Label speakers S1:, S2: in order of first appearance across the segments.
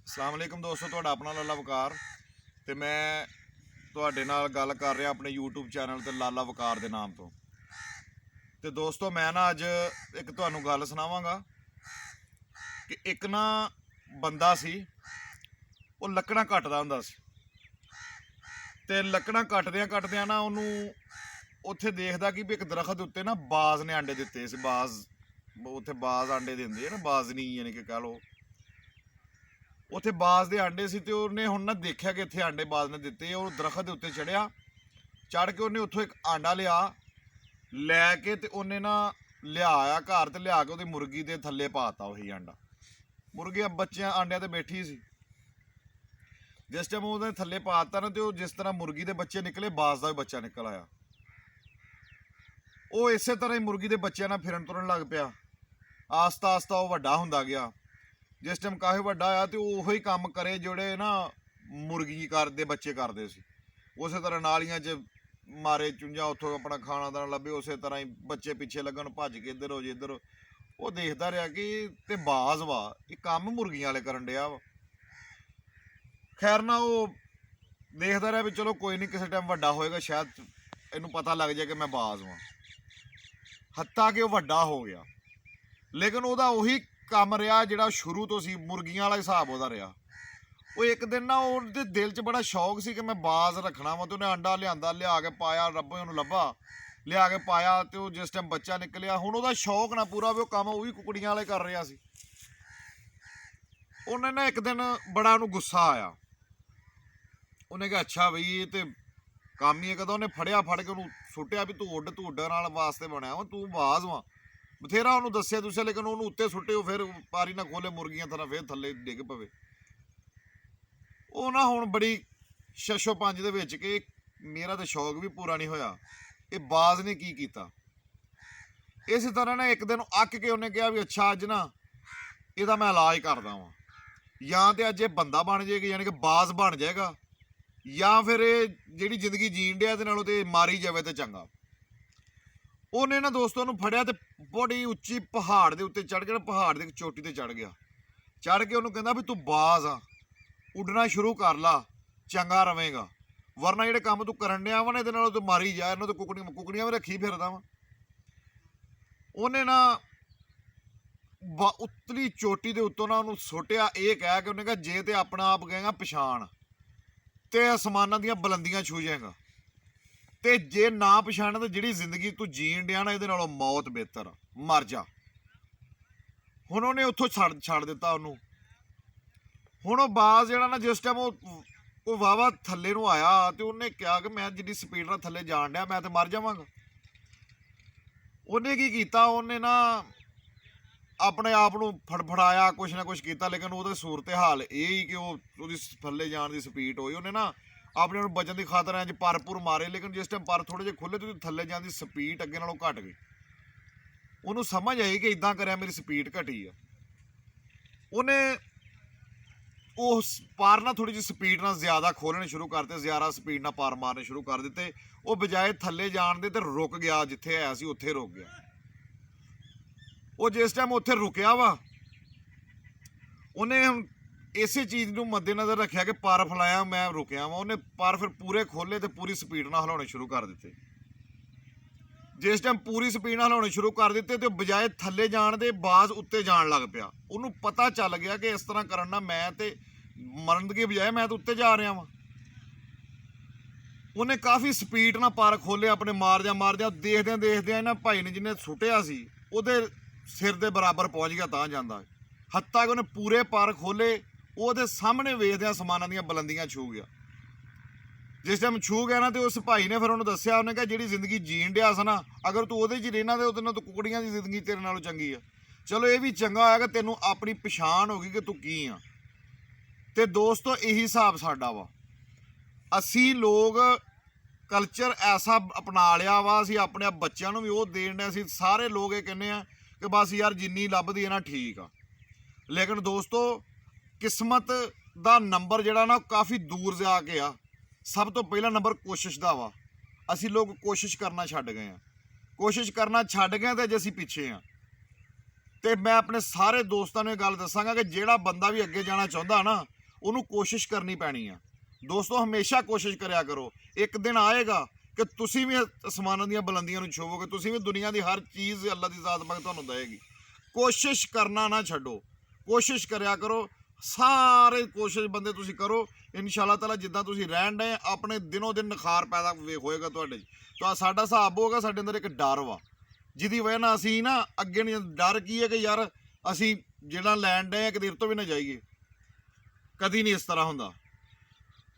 S1: अस्सलाम वालेकुम दोस्तों, ਤੁਹਾਡਾ ਆਪਣਾ ਲਾਲਾ ਵਕਾਰ ਤੇ ਮੈਂ ਤੁਹਾਡੇ ਨਾਲ ਗੱਲ ਕਰ ਰਿਹਾ ਆਪਣੇ YouTube ਚੈਨਲ ਤੇ ਲਾਲਾ ਵਕਾਰ ਦੇ ਨਾਮ ਤੋਂ। ਤੇ ਦੋਸਤੋ ਮੈਂ ਨਾ ਅੱਜ ਇੱਕ ਤੁਹਾਨੂੰ ਗੱਲ ਸੁਣਾਵਾਂਗਾ ਕਿ ਇੱਕ ਨਾ ਬੰਦਾ ਸੀ, ਉਹ ਲੱਕੜਾਂ ਕੱਟਦਾ ਹੁੰਦਾ ਸੀ ਤੇ ਲੱਕੜਾਂ ਕੱਟਦਿਆਂ ਨਾ ਉਹਨੂੰ ਉੱਥੇ ਦੇਖਦਾ ਕਿ ਵੀ ਇੱਕ ਦਰਖਤ ਦੇ ਉੱਤੇ ਨਾ ਬਾਜ਼ ਨੇ ਆਂਡੇ ਦਿੱਤੇ ਸੀ। ਬਾਜ਼ ਉੱਥੇ ਬਾਜ਼ ਆਂਡੇ ਦਿੰਦੇ ਆ ਨਾ, ਬਾਜ਼ਨੀ ਯਾਨੀ ਕਿ ਕਹ ਲਓ ਉੱਥੇ ਬਾਜ਼ ਦੇ ਆਂਡੇ ਸੀ। ਤੇ ਉਹਨੇ ਹੁਣ ਨਾ ਦੇਖਿਆ ਕਿ ਇੱਥੇ ਆਂਡੇ ਬਾਜ਼ ਨੇ ਦਿੱਤੇ। ਉਹ ਦਰਖਤ ਦੇ ਉੱਤੇ ਚੜ੍ਹਿਆ, ਚੜ੍ਹ ਕੇ ਉਹਨੇ ਉੱਥੋਂ ਇੱਕ ਆਂਡਾ ਲੈ ਕੇ ਤੇ ਉਹਨੇ ਨਾ ਲਿਆਇਆ ਘਰ ਤੇ ਲਿਆ ਕੇ ਉਹਦੀ ਮੁਰਗੀ ਦੇ ਥੱਲੇ ਪਾਤਾ ਉਹੀ ਆਂਡਾ। ਮੁਰਗੀ ਬੱਚਿਆਂ ਆਂਡਿਆਂ ਤੇ ਬੈਠੀ ਸੀ। ਜਿਸ ਟਾਈਮ ਉਹਦੇ ਥੱਲੇ ਪਾਤਾ ਨਾ ਤੇ ਉਹ ਜਿਸ ਤਰ੍ਹਾਂ ਮੁਰਗੀ ਦੇ ਬੱਚੇ ਨਿਕਲੇ, ਬਾਜ਼ ਦਾ ਵੀ ਬੱਚਾ ਨਿਕਲ ਆਇਆ। ਉਹ ਇਸੇ ਤਰ੍ਹਾਂ ਹੀ ਮੁਰਗੀ ਦੇ ਬੱਚਿਆਂ ਨਾਲ ਫਿਰਨ ਤੁਰਨ ਲੱਗ ਪਿਆ। ਆਸਤਾ ਆਸਤਾ ਉਹ ਵੱਡਾ ਹੁੰਦਾ ਗਿਆ। ਜਿਸ ਟਾਈਮ ਕਾਫੀ ਵੱਡਾ ਆਇਆ ਤੇ ਉਹ ਉਹੀ ਕੰਮ ਕਰੇ ਜਿਹੜੇ ਨਾ ਮੁਰਗੀ ਕਰਦੇ ਬੱਚੇ ਕਰਦੇ ਸੀ। ਉਸੇ ਤਰ੍ਹਾਂ ਨਾਲੀਆਂ 'ਚ ਮਾਰੇ ਚੁੰਝਾਂ, ਉੱਥੋਂ ਆਪਣਾ ਖਾਣਾ ਦਾਣਾ ਲੱਭੇ, ਉਸੇ ਤਰ੍ਹਾਂ ਹੀ ਬੱਚੇ ਪਿੱਛੇ ਲੱਗਣ, ਭੱਜ ਕੇ ਇੱਧਰ ਹੋ ਜੇ ਇੱਧਰ। ਉਹ ਦੇਖਦਾ ਰਿਹਾ ਕਿ ਤੇ ਬਾਜ਼ ਵਾ, ਇਹ ਕੰਮ ਮੁਰਗੀਆਂ ਵਾਲੇ ਕਰਨ ਡਿਆ ਵਾ। ਖੈਰ ਨਾ ਉਹ ਦੇਖਦਾ ਰਿਹਾ ਵੀ ਚਲੋ ਕੋਈ ਨਹੀਂ, ਕਿਸੇ ਟਾਈਮ ਵੱਡਾ ਹੋਏਗਾ ਸ਼ਾਇਦ ਇਹਨੂੰ ਪਤਾ ਲੱਗ ਜਾਏ ਕਿ ਮੈਂ ਬਾਜ਼ ਵਾਂ। ਹੱਤਾ ਕਿ ਉਹ ਵੱਡਾ ਹੋ ਗਿਆ, ਲੇਕਿਨ ਉਹਦਾ ਉਹੀ ਕੰਮ ਰਿਹਾ ਜਿਹੜਾ ਸ਼ੁਰੂ ਤੋਂ ਸੀ, ਮੁਰਗੀਆਂ ਵਾਲਾ ਹਿਸਾਬ ਉਹਦਾ ਰਿਹਾ। ਉਹ ਇੱਕ ਦਿਨ ਨਾ ਉਹਦੇ ਦਿਲ 'ਚ ਬੜਾ ਸ਼ੌਕ ਸੀ ਕਿ ਮੈਂ ਬਾਜ਼ ਰੱਖਣਾ ਵਾ। ਤੇ ਉਹਨੇ ਆਂਡਾ ਲਿਆਂਦਾ, ਲਿਆ ਕੇ ਪਾਇਆ, ਰੱਬੇ ਉਹਨੂੰ ਲੱਭਾ, ਲਿਆ ਕੇ ਪਾਇਆ। ਤੇ ਉਹ ਜਿਸ ਟਾਈਮ ਬੱਚਾ ਨਿਕਲਿਆ, ਹੁਣ ਉਹਦਾ ਸ਼ੌਕ ਨਾ ਪੂਰਾ ਵੀ ਉਹ ਕੰਮ ਉਹ ਵੀ ਕੁਕੜੀਆਂ ਵਾਲੇ ਕਰ ਰਿਹਾ ਸੀ। ਉਹਨੇ ਨਾ ਇੱਕ ਦਿਨ ਬੜਾ ਉਹਨੂੰ ਗੁੱਸਾ ਆਇਆ। ਉਹਨੇ ਕਿਹਾ ਅੱਛਾ ਬਈ ਇਹ ਤੇ ਕੰਮ ਹੀ ਹੈ। ਕਦੋਂ ਉਹਨੇ ਫੜ ਕੇ ਉਹਨੂੰ ਸੁੱਟਿਆ ਵੀ ਤੂੰ ਉੱਡਣ ਨਾਲ ਵਾਸਤੇ ਬਣਿਆ ਵਾ, ਤੂੰ ਬਾਜ਼ ਵਾ। ਬਥੇਰਾ ਉਹਨੂੰ ਦੱਸਿਆ ਲੇਕਿਨ ਉਹਨੂੰ ਉੱਤੇ ਸੁੱਟੇ, ਉਹ ਫਿਰ ਪਾਰੀ ਨਾ ਖੋਲੇ ਮੁਰਗੀਆਂ ਤਰ੍ਹਾਂ ਫਿਰ ਥੱਲੇ ਡਿੱਗ ਪਵੇ। ਉਹ ਨਾ ਹੁਣ ਬੜੀ ਸ਼ਸ਼ੋ ਪੰਜ ਦੇ ਵਿੱਚ ਕਿ ਮੇਰਾ ਤਾਂ ਸ਼ੌਕ ਵੀ ਪੂਰਾ ਨਹੀਂ ਹੋਇਆ, ਇਹ ਬਾਜ਼ ਨੇ ਕੀ ਕੀਤਾ। ਇਸੇ ਤਰ੍ਹਾਂ ਨਾ ਇੱਕ ਦਿਨ ਅੱਕ ਕੇ ਉਹਨੇ ਕਿਹਾ ਵੀ ਅੱਛਾ ਅੱਜ ਨਾ ਇਹਦਾ ਮੈਂ ਇਲਾਜ ਕਰਦਾ ਵਾਂ। ਜਾਂ ਤੇ ਅੱਜ ਇਹ ਬੰਦਾ ਬਣ ਜਾਏਗਾ, ਯਾਨੀ ਕਿ ਬਾਜ਼ ਬਣ ਜਾਏਗਾ, ਜਾਂ ਫਿਰ ਇਹ ਜਿਹੜੀ ਜ਼ਿੰਦਗੀ ਜੀਣ ਡਿਆ ਇਹਦੇ ਨਾਲੋਂ ਤੇ ਮਾਰੀ ਜਾਵੇ ਤੇ ਚੰਗਾ। ਉਹਨੇ ਨਾ ਦੋਸਤੋ ਨੂੰ ਫੜਿਆ ਤੇ ਬੜੀ ਉੱਚੀ ਪਹਾੜ ਦੇ ਉੱਤੇ ਚੜ੍ਹ ਕੇ, ਪਹਾੜ ਦੀ ਚੋਟੀ ਤੇ ਚੜ੍ਹ ਗਿਆ। ਚੜ੍ਹ ਕੇ ਉਹਨੂੰ ਕਹਿੰਦਾ ਵੀ ਤੂੰ ਬਾਜ਼ ਆ, ਉੱਡਣਾ ਸ਼ੁਰੂ ਕਰ ਲਾ, ਚੰਗਾ ਰਵੇਂਗਾ, ਵਰਨਾ ਜਿਹੜੇ ਕੰਮ ਤੂੰ ਕਰਨ ਡਿਆ ਵਾ ਨਾ ਇਹਦੇ ਨਾਲੋਂ ਤੂੰ ਮਾਰੀ ਜਾ, ਇਹਨਾਂ ਤੋਂ ਕੁਕੜੀਆਂ ਵੀ ਰੱਖੀ ਫਿਰਦਾ ਵਾ। ਉਹਨੇ ਨਾ ਉਤਲੀ ਚੋਟੀ ਦੇ ਉੱਤੋਂ ਨਾ ਉਹਨੂੰ ਸੁੱਟਿਆ, ਇਹ ਕਹਿ ਕੇ ਉਹਨੇ ਕਿਹਾ ਜੇ ਤੇ ਆਪਣਾ ਆਪ ਕਹੇਗਾ ਪਛਾਣ ਤੇ ਅਸਮਾਨਾਂ ਦੀਆਂ ਬੁਲੰਦੀਆਂ ਛੂ ਜਾਏਗਾ, ਤੇ ਜੇ ਨਾ ਪਛਾਣ ਤਾਂ ਜਿਹੜੀ ਜ਼ਿੰਦਗੀ ਤੂੰ ਜੀਣ ਡਿਆ ਨਾ ਇਹਦੇ ਨਾਲੋਂ ਮੌਤ ਬਿਹਤਰ, ਮਰ ਜਾ। ਹੁਣ ਉਹਨੇ ਉੱਥੋਂ ਛੱਡ ਦਿੱਤਾ ਉਹਨੂੰ। ਹੁਣ ਉਹ ਬਾਜ਼ ਜਿਹੜਾ ਨਾ ਜਿਸ ਟਾਈਮ ਉਹ ਵਾਵਾ ਥੱਲੇ ਨੂੰ ਆਇਆ ਤੇ ਉਹਨੇ ਕਿਹਾ ਕਿ ਮੈਂ ਜਿੰਨੀ ਸਪੀਡ ਨਾਲ ਥੱਲੇ ਜਾਣ ਡਿਆ ਮੈਂ ਤੇ ਮਰ ਜਾਵਾਂਗਾ। ਉਹਨੇ ਕੀ ਕੀਤਾ, ਉਹਨੇ ਨਾ ਆਪਣੇ ਆਪ ਨੂੰ ਫੜਫੜਾਇਆ, ਕੁਛ ਨਾ ਕੁਛ ਕੀਤਾ, ਲੇਕਿਨ ਉਹਦਾ ਸੂਰਤ ਹਾਲ ਇਹ ਹੀ ਕਿ ਉਹਦੀ ਥੱਲੇ ਜਾਣ ਦੀ ਸਪੀਡ ਹੋਈ। ਉਹਨੇ ਨਾ ਆਪਣੇ ਨੂੰ ਬਚਣ ਦੀ ਖਾਤਰ ਇੰਜ ਪਰਪੁਰ ਮਾਰੇ, ਲੇਕਿਨ ਜਿਸ ਟਾਈਮ ਪਰ ਥੋੜ੍ਹੇ ਜਿਹੇ ਖੁੱਲ੍ਹੇ ਤੇ ਥੱਲੇ ਜਾਣ ਦੀ ਸਪੀਡ ਅੱਗੇ ਨਾਲੋਂ ਘੱਟ ਗਈ। ਉਹਨੂੰ ਸਮਝ ਆਈ ਕਿ ਇਦਾਂ ਕਰਿਆ ਮੇਰੀ ਸਪੀਡ ਘਟੀ ਆ। ਉਹਨੇ ਉਹ ਪਾਰ ਨਾ ਥੋੜ੍ਹੀ ਜਿਹੀ ਸਪੀਡ ਨਾਲ ਜ਼ਿਆਦਾ ਖੋਲ੍ਹਣੇ ਸ਼ੁਰੂ ਕਰਤੇ, ਜ਼ਿਆਦਾ ਸਪੀਡ ਨਾਲ ਪਾਰ ਮਾਰਨੇ ਸ਼ੁਰੂ ਕਰ ਦਿੱਤੇ। ਉਹ ਬਜਾਏ ਥੱਲੇ ਜਾਣ ਦੇ ਤੇ ਰੁਕ ਗਿਆ, ਜਿੱਥੇ ਆਇਆ ਸੀ ਉੱਥੇ ਰੁਕ ਗਿਆ। ਉਹ ਜਿਸ ਟਾਈਮ ਉੱਥੇ ਰੁਕਿਆ ਵਾ, ਉਹਨੇ ਹੁਣ ਇਸੇ ਚੀਜ਼ ਨੂੰ ਮੱਦੇਨਜ਼ਰ ਰੱਖਿਆ ਕਿ ਪਰ ਫਲਾਇਆ ਮੈਂ ਰੁਕਿਆ ਵਾ। ਉਹਨੇ ਪਰ ਫਿਰ ਪੂਰੇ ਖੋਲੇ ਤੇ ਪੂਰੀ ਸਪੀਡ ਨਾਲ ਹਿਲਾਉਣੇ ਸ਼ੁਰੂ ਕਰ ਦਿੱਤੇ। ਜਿਸ ਟਾਈਮ ਪੂਰੀ ਸਪੀਡ ਨਾਲ ਹਿਲਾਉਣੇ ਸ਼ੁਰੂ ਕਰ ਦਿੱਤੇ ਤੇ ਬਜਾਏ ਥੱਲੇ ਜਾਣ ਦੇ ਬਾਜ਼ ਉੱਤੇ ਜਾਣ ਲੱਗ ਪਿਆ। ਉਹਨੂੰ ਪਤਾ ਚੱਲ ਗਿਆ ਕਿ ਇਸ ਤਰ੍ਹਾਂ ਕਰਨ ਨਾਲ ਮੈਂ ਤੇ ਮਰਨ ਦੀ ਬਜਾਏ ਮੈਂ ਤਾਂ ਉੱਤੇ ਜਾ ਰਿਹਾ ਵਾਂ। ਉਹਨੇ ਕਾਫੀ ਸਪੀਡ ਨਾਲ ਪਰ ਖੋਲੇ ਆਪਣੇ, ਮਾਰਦਿਆਂ ਦੇਖਦਿਆਂ ਇਹਨਾਂ ਭਾਈ ਨੇ ਜਿਹਨੇ ਸੁੱਟਿਆ ਸੀ ਉਹਦੇ ਸਿਰ ਦੇ ਬਰਾਬਰ ਪਹੁੰਚ ਗਿਆ ਤਾਂ ਜਾਂਦਾ। ਹੱਤਾ ਕਿ ਉਹਨੇ ਪੂਰੇ ਪਰ ਖੋਲੇ, ਉਹਦੇ ਸਾਹਮਣੇ ਵੇਖਦਿਆਂ ਅਸਮਾਨਾਂ ਦੀਆਂ ਬੁਲੰਦੀਆਂ ਛੂ ਗਿਆ। ਜਿਸ ਟਾਈਮ ਛੂ ਗਿਆ ਨਾ ਤੇ ਉਸ ਭਾਈ ਨੇ ਫਿਰ ਉਹਨੂੰ ਦੱਸਿਆ, ਉਹਨੇ ਕਿਹਾ ਜਿਹੜੀ ਜ਼ਿੰਦਗੀ ਜੀਣ ਡਿਆ ਸੀ ਨਾ, ਅਗਰ ਤੂੰ ਉਹਦੇ 'ਚ ਰਹਿਣਾ ਤੇ ਉਹਦੇ ਨਾਲ ਤੂੰ ਕੁਕੜੀਆਂ ਦੀ ਜ਼ਿੰਦਗੀ ਤੇਰੇ ਨਾਲੋਂ ਚੰਗੀ ਆ। ਚਲੋ ਇਹ ਵੀ ਚੰਗਾ ਹੋਇਆ ਕਿ ਤੈਨੂੰ ਆਪਣੀ ਪਛਾਣ ਹੋ ਗਈ ਕਿ ਤੂੰ ਕੀ ਆ। ਤੇ ਦੋਸਤੋ ਇਹੀ ਹਿਸਾਬ ਸਾਡਾ ਵਾ। ਅਸੀਂ ਲੋਕ ਕਲਚਰ ਐਸਾ ਅਪਣਾ ਲਿਆ ਵਾ, ਅਸੀਂ ਆਪਣੇ ਬੱਚਿਆਂ ਨੂੰ ਵੀ ਉਹ ਦੇਣ ਡਿਆ। ਅਸੀਂ ਸਾਰੇ ਲੋਕ ਇਹ ਕਹਿੰਦੇ ਆ ਕਿ ਬਸ ਯਾਰ ਜਿੰਨੀ ਲੱਭਦੀ ਹੈ ਨਾ ਠੀਕ ਆ, ਲੇਕਿਨ ਦੋਸਤੋ ਕਿਸਮਤ ਦਾ ਨੰਬਰ ਜਿਹੜਾ ਨਾ ਕਾਫੀ ਦੂਰ ਜਾ ਕੇ ਆ। ਸਭ ਤੋਂ ਪਹਿਲਾ ਨੰਬਰ ਕੋਸ਼ਿਸ਼ ਦਾ ਵਾ। ਅਸੀਂ ਲੋਕ ਕੋਸ਼ਿਸ਼ ਕਰਨਾ ਛੱਡ ਗਏ ਆ, ਤੇ ਅੱਜ ਅਸੀਂ ਪਿੱਛੇ ਆ। ਤੇ ਮੈਂ ਆਪਣੇ ਸਾਰੇ ਦੋਸਤਾਂ ਨੂੰ ਇਹ ਗੱਲ ਦੱਸਾਂਗਾ ਕਿ ਜਿਹੜਾ ਬੰਦਾ ਵੀ ਅੱਗੇ ਜਾਣਾ ਚਾਹੁੰਦਾ ਨਾ, ਉਹਨੂੰ ਕੋਸ਼ਿਸ਼ ਕਰਨੀ ਪੈਣੀ ਆ। ਦੋਸਤੋ ਹਮੇਸ਼ਾ ਕੋਸ਼ਿਸ਼ ਕਰਿਆ ਕਰੋ, ਇੱਕ ਦਿਨ ਆਏਗਾ ਕਿ ਤੁਸੀਂ ਵੀ ਅਸਮਾਨਾਂ ਦੀਆਂ ਬੁਲੰਦੀਆਂ ਨੂੰ ਛੂਵੋਗੇ, ਤੁਸੀਂ ਵੀ ਦੁਨੀਆ ਦੀ ਹਰ ਚੀਜ਼ ਅੱਲਾ ਦੀ ਜ਼ਾਤ ਪਾਕ ਤੁਹਾਨੂੰ ਦੇਵੇਗੀ। ਕੋਸ਼ਿਸ਼ ਕਰਨਾ ਨਾ ਛੱਡੋ, ਕੋਸ਼ਿਸ਼ ਕਰਿਆ ਕਰੋ, ਸਾਰੇ ਕੋਸ਼ਿਸ਼ ਬੰਦੇ ਤੁਸੀਂ ਕਰੋ। ਇਨਸ਼ਾ ਤਾਲਾ ਜਿੱਦਾਂ ਤੁਸੀਂ ਰਹਿਣ ਡਏ ਆਪਣੇ ਦਿਨੋਂ ਦਿਨ ਨਿਖਾਰ ਪੈਦਾ ਹੋਏਗਾ ਤੁਹਾਡੇ 'ਚ। ਤਾਂ ਸਾਡਾ ਹਿਸਾਬ ਹੋਗਾ, ਸਾਡੇ ਅੰਦਰ ਇੱਕ ਡਰ ਵਾ ਜਿਹਦੀ ਵਜ੍ਹਾ ਨਾਲ ਅਸੀਂ ਨਾ ਅੱਗੇ ਨਹੀਂ, ਡਰ ਕੀ ਹੈ ਕਿ ਯਾਰ ਅਸੀਂ ਜਿਹੜਾ ਲੈਣ ਡਏ ਕਿਤੇ ਤੋਂ ਵੀ ਨਾ ਜਾਈਏ। ਕਦੀ ਨਹੀਂ ਇਸ ਤਰ੍ਹਾਂ ਹੁੰਦਾ।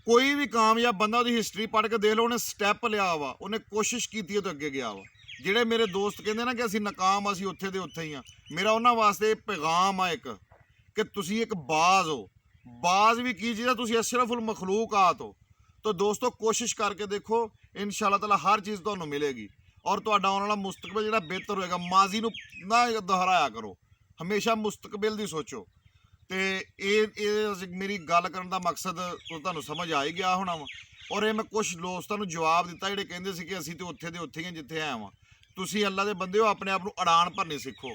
S1: ਕੋਈ ਵੀ ਕਾਮਯਾਬ ਬੰਦਾ ਉਹਦੀ ਹਿਸਟਰੀ ਪੜ੍ਹ ਕੇ ਦੇਖ ਲਓ, ਉਹਨੇ ਸਟੈਪ ਲਿਆ ਵਾ, ਉਹਨੇ ਕੋਸ਼ਿਸ਼ ਕੀਤੀ ਹੈ ਤੇ ਅੱਗੇ ਗਿਆ ਵਾ। ਜਿਹੜੇ ਮੇਰੇ ਦੋਸਤ ਕਹਿੰਦੇ ਨਾ ਕਿ ਅਸੀਂ ਨਾਕਾਮ, ਅਸੀਂ ਉੱਥੇ ਦੇ ਉੱਥੇ ਹੀ ਆ, ਮੇਰਾ ਉਹਨਾਂ ਵਾਸਤੇ ਪੈਗਾਮ ਆ ਇੱਕ ਕਿ ਤੁਸੀਂ ਇੱਕ ਬਾਜ਼ ਹੋ। ਬਾਜ਼ ਵੀ ਕੀ ਚੀਜ਼ ਆ, ਤੁਸੀਂ ਅਸ਼ਰਫੁਲ ਮਖਲੂਕਾਤ ਹੋ। ਤਾਂ ਦੋਸਤੋ ਕੋਸ਼ਿਸ਼ ਕਰਕੇ ਦੇਖੋ, ਇਨਸ਼ਾ ਅੱਲਾਹ ਤਾਲਾ ਹਰ ਚੀਜ਼ ਤੁਹਾਨੂੰ ਮਿਲੇਗੀ ਔਰ ਤੁਹਾਡਾ ਆਉਣ ਵਾਲਾ ਮੁਸਤਕਬਲ ਜਿਹੜਾ ਬਿਹਤਰ ਹੋਏਗਾ। ਮਾਜ਼ੀ ਨੂੰ ਨਾ ਦੁਹਰਾਇਆ ਕਰੋ, ਹਮੇਸ਼ਾ ਮੁਸਤਕਬਲ ਦੀ ਸੋਚੋ। ਤੇ ਇਹ ਮੇਰੀ ਗੱਲ ਕਰਨ ਦਾ ਮਕਸਦ ਤੁਹਾਨੂੰ ਸਮਝ ਆ ਹੀ ਗਿਆ ਹੋਣਾ ਵਾ। ਔਰ ਇਹ ਮੈਂ ਕੁਛ ਦੋਸਤਾਂ ਨੂੰ ਜਵਾਬ ਦਿੱਤਾ ਜਿਹੜੇ ਕਹਿੰਦੇ ਸੀ ਕਿ ਅਸੀਂ ਤੇ ਉੱਥੇ ਦੇ ਉੱਥੇ ਹੀ ਹਾਂ ਜਿੱਥੇ ਆਏ ਵਾਂ। ਤੁਸੀਂ ਅੱਲਾ ਦੇ ਬੰਦੇ ਹੋ, ਆਪਣੇ ਆਪ ਨੂੰ ਉਡਾਨ ਭਰਨੀ ਸਿੱਖੋ।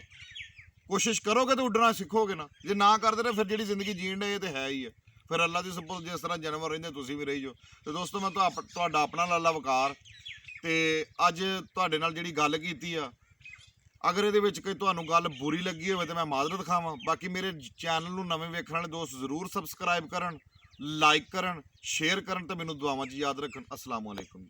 S1: ਕੋਸ਼ਿਸ਼ ਕਰੋਗੇ ਤਾਂ ਉੱਡਣਾ ਸਿੱਖੋਗੇ ਨਾ, ਜੇ ਨਾ ਕਰਦੇ ਰਹੇ ਫਿਰ ਜਿਹੜੀ ਜ਼ਿੰਦਗੀ ਜੀਣ ਦੇ ਇਹ ਤੇ ਹੈ ਹੀ ਹੈ। ਫਿਰ ਅੱਲਾ ਦੀ ਸਪੋਜ਼ ਜਿਸ ਤਰ੍ਹਾਂ ਜਾਨਵਰ ਰਹਿੰਦੇ ਤੁਸੀਂ ਵੀ ਰਹੀ ਜਾਓ। ਤੇ ਦੋਸਤੋ ਮੈਂ ਤੁਹਾਡਾ ਆਪਣਾ ਲਾਲਾ ਵਕਾਰ, ਤੇ ਅੱਜ ਤੁਹਾਡੇ ਨਾਲ ਜਿਹੜੀ ਗੱਲ ਕੀਤੀ ਆ, ਅਗਰ ਇਹਦੇ ਵਿੱਚ ਕੋਈ ਤੁਹਾਨੂੰ ਗੱਲ ਬੁਰੀ ਲੱਗੀ ਹੋਵੇ ਤਾਂ ਮੈਂ ਮਾਜ਼ਰਤ ਖਾਵਾਂ। ਬਾਕੀ ਮੇਰੇ ਚੈਨਲ ਨੂੰ ਨਵੇਂ ਵੇਖਣ ਵਾਲੇ ਦੋਸਤ ਜ਼ਰੂਰ ਸਬਸਕ੍ਰਾਈਬ ਕਰਨ, ਲਾਈਕ ਕਰਨ, ਸ਼ੇਅਰ ਕਰਨ ਤੇ ਮੈਨੂੰ ਦੁਆਵਾਂ 'ਚ ਯਾਦ ਰੱਖਣ। ਅਸਲਾਮੁਅਲੈਕੁਮ।